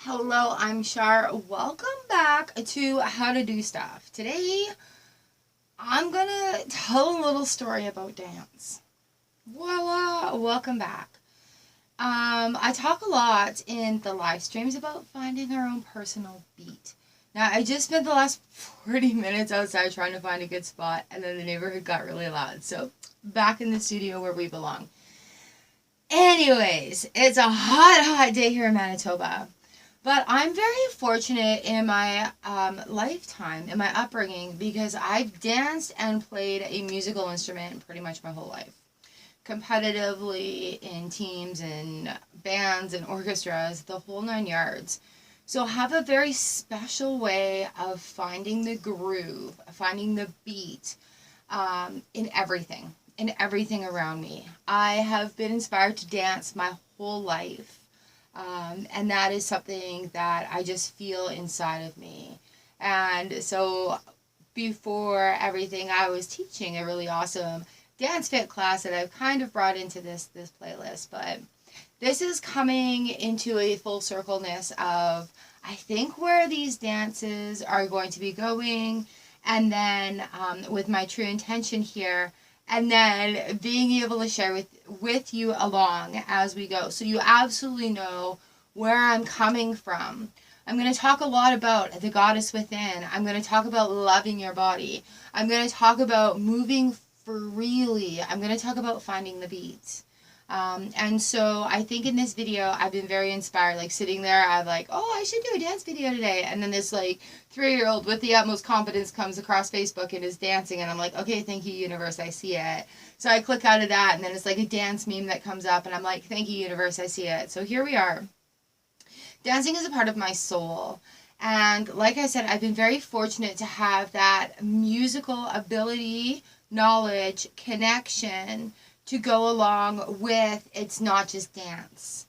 Hello, I'm Char. Welcome back to How to Do Stuff. Today, I'm gonna tell a little story about dance. Voila! Welcome back. I talk a lot in the live streams about finding our own personal beat. Now, I just spent the last 40 minutes outside trying to find a good spot, and then the neighborhood got really loud. So, back in the studio where we belong. Anyways, it's a hot day here in Manitoba. But I'm very fortunate in my lifetime, in my upbringing, because I've danced and played a musical instrument pretty much my whole life. Competitively, in teams and bands and orchestras, the whole 9 yards. So I have a very special way of finding the groove, finding the beat in everything around me. I have been inspired to dance my whole life. And that is something that I just feel inside of me. And so before everything, I was teaching a really awesome dance fit class that I've kind of brought into this playlist. But this is coming into a full circleness of, I think, where these dances are going to be going. And then with my true intention here, and then being able to share with you along as we go. So you absolutely know where I'm coming from. I'm going to talk a lot about the goddess within. I'm going to talk about loving your body. I'm going to talk about moving freely. I'm going to talk about finding the beat. And so I think in this video, I've been very inspired, like sitting there, I'm like, oh, I should do a dance video today. And then this like 3-year-old with the utmost confidence comes across Facebook and is dancing. And I'm like, okay, thank you, universe, I see it. So I click out of that, and then it's like a dance meme that comes up, and I'm like, thank you, universe, I see it. So here we are. Dancing is a part of my soul. And like I said, I've been very fortunate to have that musical ability, knowledge, connection to go along with it's not just dance.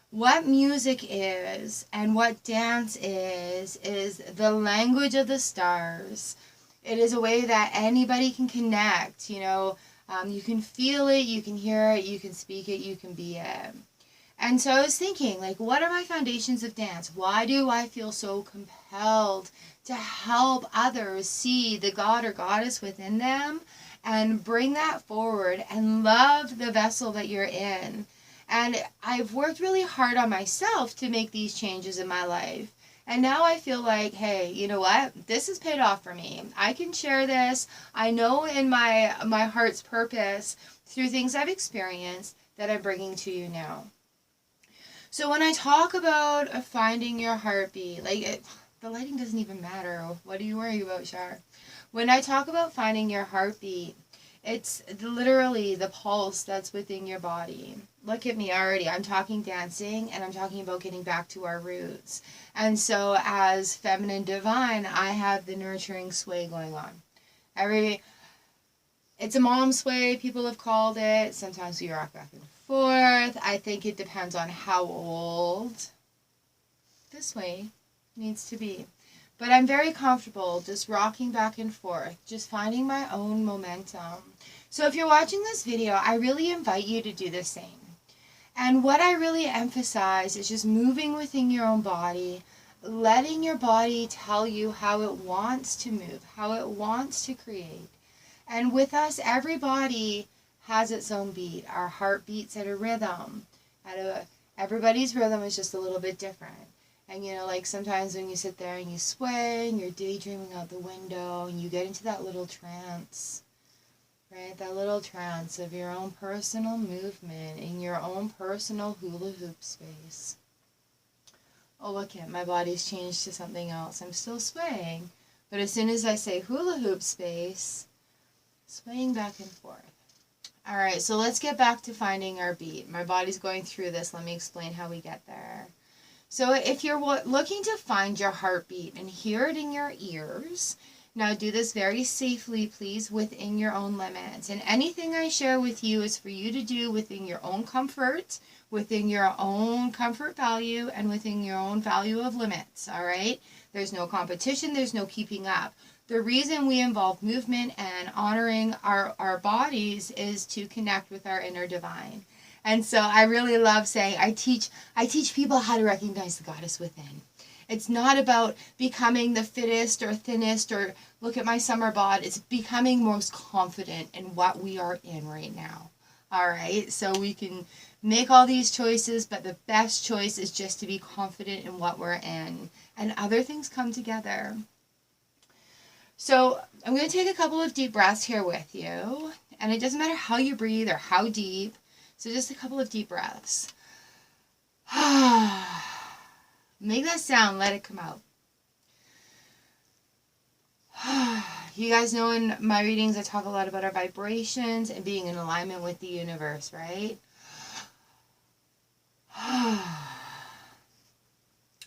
What music is and what dance is the language of the stars. It is a way that anybody can connect, you know. You can feel it, you can hear it, you can speak it, you can be it. And so I was thinking, like, what are my foundations of dance? Why do I feel so compelled to help others see the god or goddess within them and bring that forward and love the vessel that you're in? And I've worked really hard on myself to make these changes in my life. And now I feel like, hey, you know what? This has paid off for me. I can share this. I know in my heart's purpose through things I've experienced that I'm bringing to you now. So when I talk about finding your heartbeat, the lighting doesn't even matter. What are you worried about, Char? When I talk about finding your heartbeat, it's literally the pulse that's within your body. Look at me already. I'm talking dancing, and I'm talking about getting back to our roots. And so as feminine divine, I have the nurturing sway going on. It's a mom sway, people have called it. Sometimes we rock back and forth. I think it depends on how old this way needs to be. But I'm very comfortable just rocking back and forth, just finding my own momentum. So if you're watching this video, I really invite you to do the same. And what I really emphasize is just moving within your own body, letting your body tell you how it wants to move, how it wants to create. And with us, everybody has its own beat. Our heart beats at a rhythm. Everybody's rhythm is just a little bit different. And you know, like sometimes when you sit there and you sway and you're daydreaming out the window and you get into that little trance, right? That little trance of your own personal movement in your own personal hula hoop space. Oh, look at my body's changed to something else. I'm still swaying, but as soon as I say hula hoop space, swaying back and forth. All right, so let's get back to finding our beat. My body's going through this. Let me explain how we get there. So if you're looking to find your heartbeat and hear it in your ears, now do this very safely, please, within your own limits. And anything I share with you is for you to do within your own comfort, within your own comfort value, and within your own value of limits, all right? There's no competition. There's no keeping up. The reason we involve movement and honoring our bodies is to connect with our inner divine. And so I really love saying I teach people how to recognize the goddess within. It's not about becoming the fittest or thinnest or look at my summer bod. It's becoming most confident in what we are in right now. All right, so we can make all these choices, but the best choice is just to be confident in what we're in, and other things come together. So I'm going to take a couple of deep breaths here with you, and it doesn't matter how you breathe or how deep, so just a couple of deep breaths. Make that sound, let it come out. You guys know in my readings I talk a lot about our vibrations and being in alignment with the universe, right?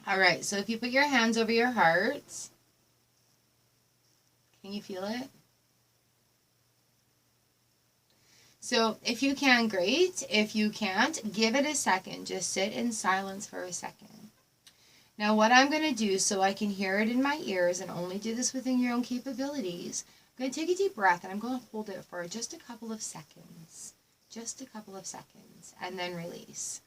All right, so if you put your hands over your heart, can you feel it? So if you can, great. If you can't, give it a second. Just sit in silence for a second. Now what I'm going to do so I can hear it in my ears and only do this within your own capabilities, I'm going to take a deep breath and I'm going to hold it for just a couple of seconds. Just a couple of seconds. And then release.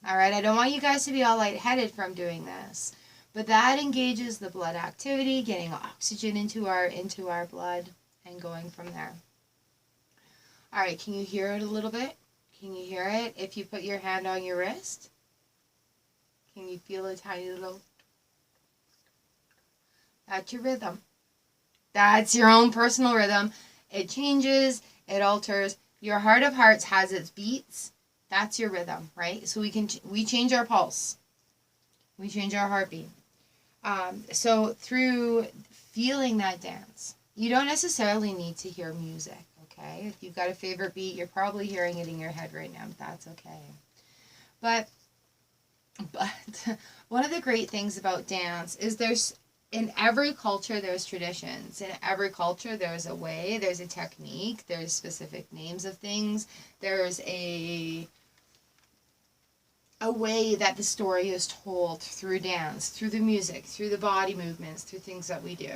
All right, I don't want you guys to be all lightheaded from doing this, but that engages the blood activity, getting oxygen into our blood and going from there. All right, can you hear it a little bit? Can you hear it? If you put your hand on your wrist, can you feel a tiny little? That's your rhythm. That's your own personal rhythm. It changes, it alters. Your heart of hearts has its beats. That's your rhythm, right? So we change our pulse. We change our heartbeat. So through feeling that dance, you don't necessarily need to hear music, okay? If you've got a favorite beat, you're probably hearing it in your head right now. That's okay. But one of the great things about dance is in every culture there's traditions. In every culture there's a way, there's a technique, there's specific names of things. There's a way that the story is told through dance, through the music, through the body movements, through things that we do.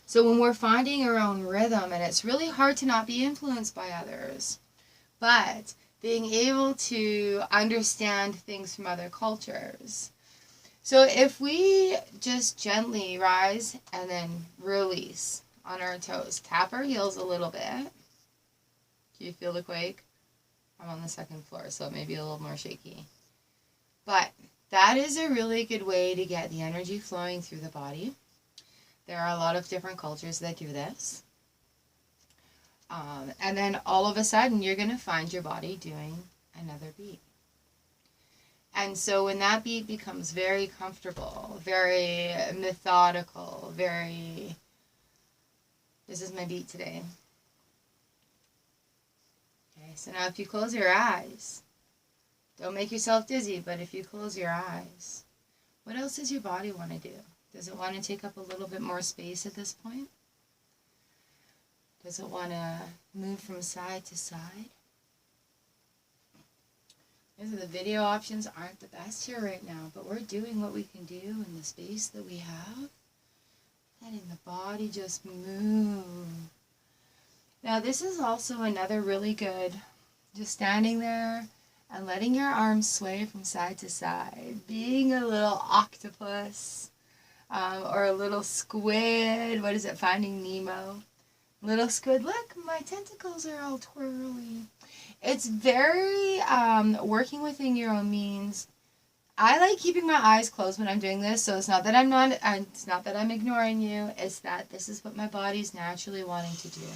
So when we're finding our own rhythm, and it's really hard to not be influenced by others, but being able to understand things from other cultures. So if we just gently rise and then release on our toes, tap our heels a little bit. Do you feel the quake? I'm on the second floor, so it may be a little more shaky. But that is a really good way to get the energy flowing through the body. There are a lot of different cultures that do this. And then all of a sudden, you're going to find your body doing another beat. And so when that beat becomes very comfortable, very methodical, very, this is my beat today. Okay, so now if you close your eyes, don't make yourself dizzy, but if you close your eyes, what else does your body want to do? Does it want to take up a little bit more space at this point? Does it want to move from side to side? The video options aren't the best here right now, but we're doing what we can do in the space that we have. Letting the body just move. Now this is also another really good, just standing there and letting your arms sway from side to side. Being a little octopus or a little squid. What is it, Finding Nemo? Little squid, look, my tentacles are all twirly. It's very working within your own means. I like keeping my eyes closed when I'm doing this, so it's not that I'm ignoring you. It's that this is what my body's naturally wanting to do.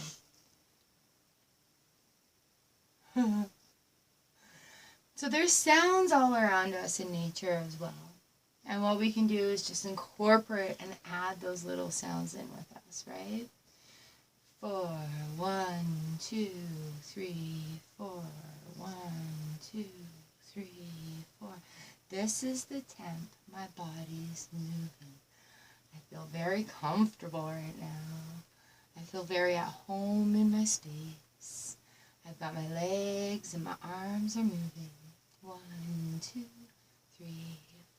So there's sounds all around us in nature as well. And what we can do is just incorporate and add those little sounds in with us, right? 4, 1, 2, 3, 4, 1, 2, 3, 4. This is the temp my body's moving. I feel very comfortable right now. I feel very at home in my space. I've got my legs and my arms are moving. 1, 2, 3,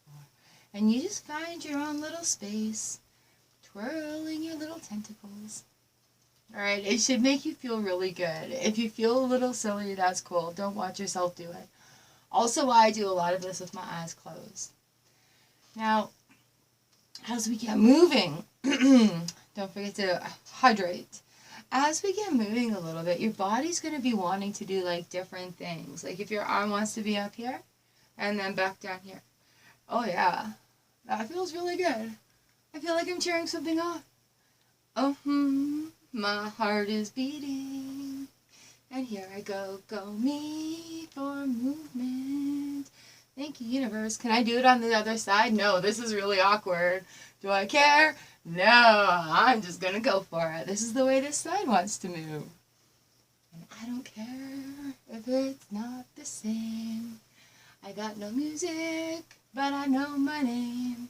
4. And you just find your own little space twirling your little tentacles. All right, it should make you feel really good. If you feel a little silly, that's cool. Don't watch yourself do it. Also, I do a lot of this with my eyes closed. Now, as we get moving, don't forget to hydrate. As we get moving a little bit, your body's going to be wanting to do like different things. Like if your arm wants to be up here and then back down here. Oh yeah, that feels really good. I feel like I'm cheering something on. Oh, my heart is beating. And here I go me for movement. Thank you, universe. Can I do it on the other side? No, this is really awkward. Do I care? No, I'm just going to go for it. This is the way this side wants to move. And I don't care if it's not the same. I got no music, but I know my name.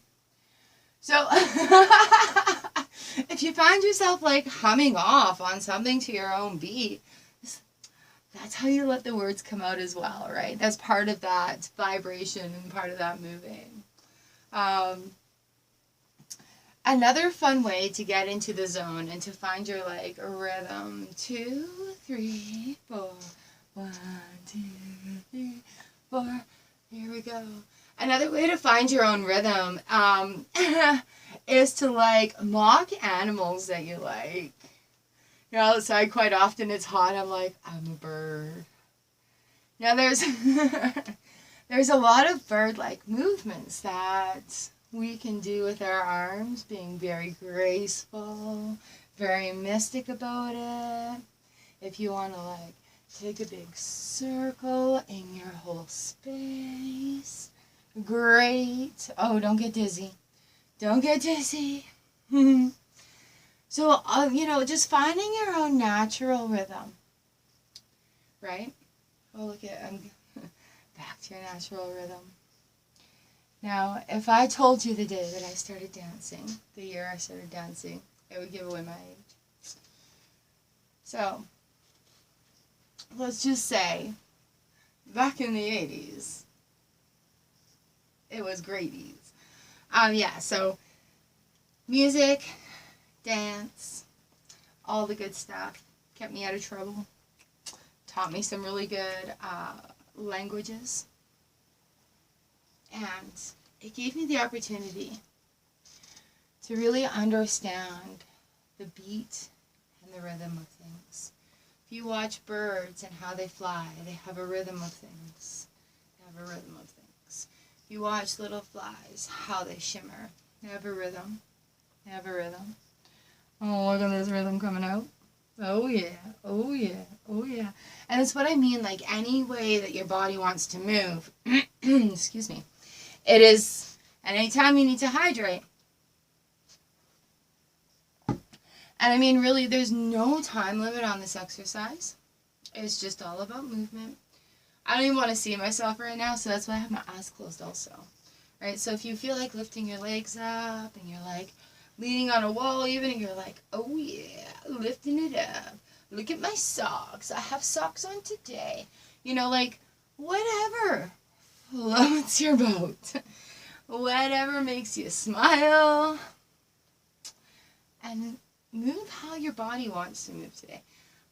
So, if you find yourself like humming off on something to your own beat, that's how you let the words come out as well, right? That's part of that vibration and part of that moving. Another fun way to get into the zone and to find your like rhythm. 2, 3, 4. 1, 2, 3, 4. Here we go. Another way to find your own rhythm is to like mock animals that you like. You know, outside quite often it's hot. I'm like, I'm a bird. Now there's there's a lot of bird-like movements that we can do with our arms, being very graceful, very mystic about it. If you want to like take a big circle in your whole space, great. Oh, don't get dizzy. Don't get dizzy. So, you know, just finding your own natural rhythm, right? Oh, look at, I'm back to your natural rhythm. Now, if I told you the day that I started dancing, the year I started dancing, it would give away my age. So, let's just say, back in the 80s, it was Grady's. Yeah, so, music, dance, all the good stuff, kept me out of trouble, taught me some really good languages, and it gave me the opportunity to really understand the beat and the rhythm of things. If you watch birds and how they fly, they have a rhythm of things. They have a rhythm of things. If you watch little flies, how they shimmer, they have a rhythm. They have a rhythm. Oh, look at this rhythm coming out. Oh yeah, oh yeah, oh yeah. And it's what I mean, like any way that your body wants to move, excuse me, it is, and anytime you need to hydrate. And I mean, really, there's no time limit on this exercise. It's just all about movement. I don't even want to see myself right now, so that's why I have my eyes closed also. Right, so if you feel like lifting your legs up and you're like, leaning on a wall even, and you're like, oh yeah, lifting it up. Look at my socks. I have socks on today. You know, like, whatever floats your boat. Whatever makes you smile. And move how your body wants to move today.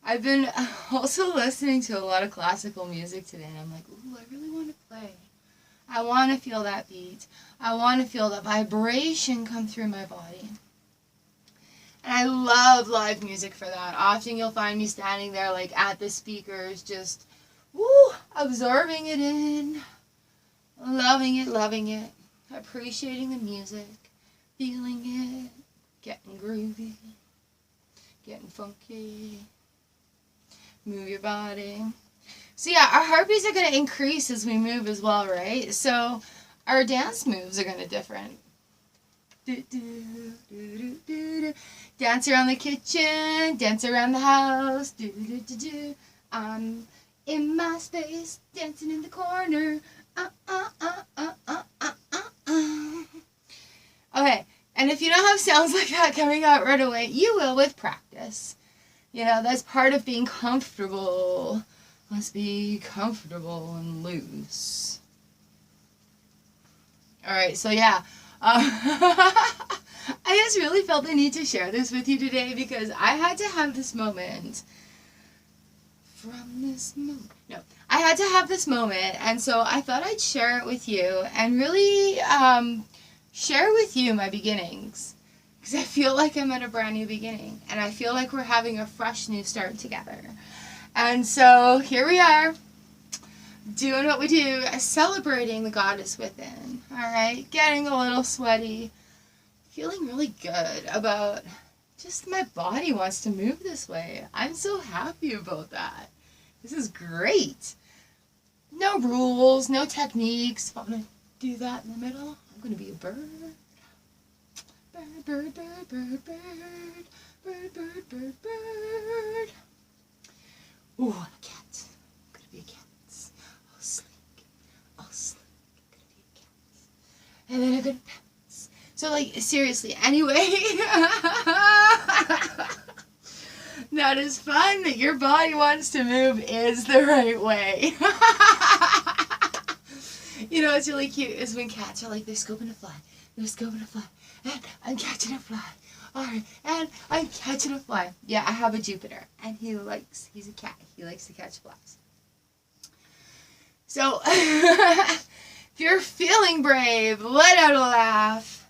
I've been also listening to a lot of classical music today, and I'm like, ooh, I really want to play. I want to feel that beat. I want to feel that vibration come through my body. And I love live music for that. Often you'll find me standing there like at the speakers, just absorbing it in, loving it, appreciating the music, feeling it, getting groovy, getting funky. Move your body. So yeah, our heartbeats are going to increase as we move as well, right? So our dance moves are going to different. Dance around the kitchen, dance around the house. I'm in my space, dancing in the corner. Okay, and if you don't have sounds like that coming out right away, you will with practice. You know, that's part of being comfortable. Let's be comfortable and loose. Alright, so yeah. I just really felt the need to share this with you today because I had to have this moment. I had to have this moment, and so I thought I'd share it with you and really share with you my beginnings. Because I feel like I'm at a brand new beginning, and I feel like we're having a fresh new start together. And so here we are, doing what we do, celebrating the goddess within, alright? Getting a little sweaty, feeling really good about just my body wants to move this way. I'm so happy about that. This is great. No rules, no techniques. If I'm going to do that in the middle, I'm going to be a bird. Bird, bird, bird, bird, bird, bird, bird, bird, bird. Ooh, I'm a cat. I'm going to be a cat. All sleek. All sleek. I'm going to be a cat. And then I'm going to bounce. So, like, seriously, anyway. That is fun that your body wants to move is the right way. You know, what's really cute is when cats are like, they're scoping a fly. They're scoping a fly. And I'm catching a fly. Alright, and I'm catching a fly. Yeah, I have a Jupiter. And he's a cat. He likes to catch flies. So, if you're feeling brave, let out a laugh.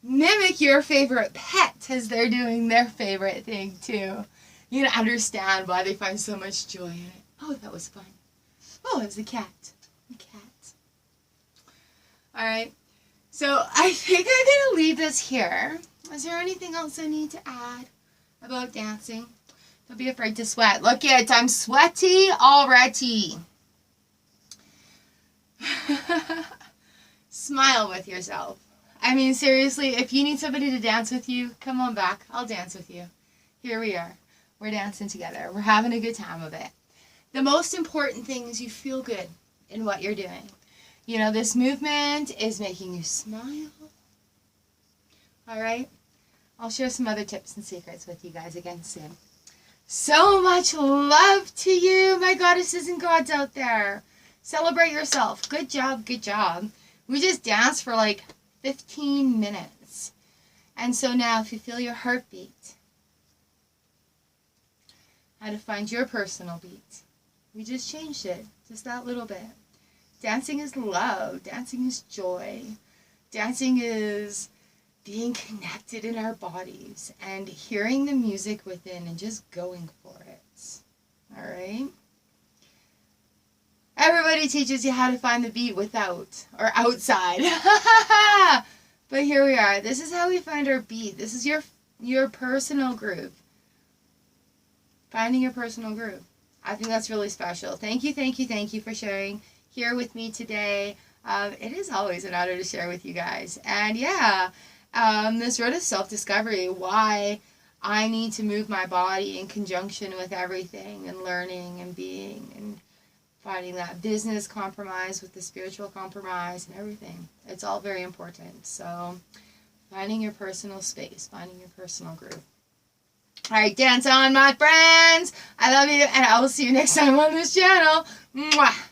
Mimic your favorite pet as they're doing their favorite thing too. You can understand why they find so much joy in it. Oh, that was fun. Oh, it was a cat. A cat. Alright. So, I think I'm going to leave this here. Is there anything else I need to add about dancing? Don't be afraid to sweat. Look it, I'm sweaty already. Smile with yourself. I mean, seriously, if you need somebody to dance with you, come on back. I'll dance with you. Here we are. We're dancing together. We're having a good time of it. The most important thing is you feel good in what you're doing. You know, this movement is making you smile. Alright? I'll share some other tips and secrets with you guys again soon. So much love to you, my goddesses and gods out there. Celebrate yourself. Good job, good job. We just danced for like 15 minutes. And so now if you feel your heartbeat, how to find your personal beat. We just changed it, just that little bit. Dancing is love. Dancing is joy. Dancing is being connected in our bodies and hearing the music within and just going for it. Alright? Everybody teaches you how to find the beat without or outside. But here we are. This is how we find our beat. This is your personal groove. Finding your personal groove. I think that's really special. Thank you, thank you, thank you for sharing here with me today. It is always an honor to share with you guys. And yeah, this road of self-discovery, why I need to move my body in conjunction with everything and learning and being and finding that business compromise with the spiritual compromise and everything. It's all very important. So finding your personal space, finding your personal groove. Alright, dance on, my friends. I love you, and I will see you next time on this channel. Mwah.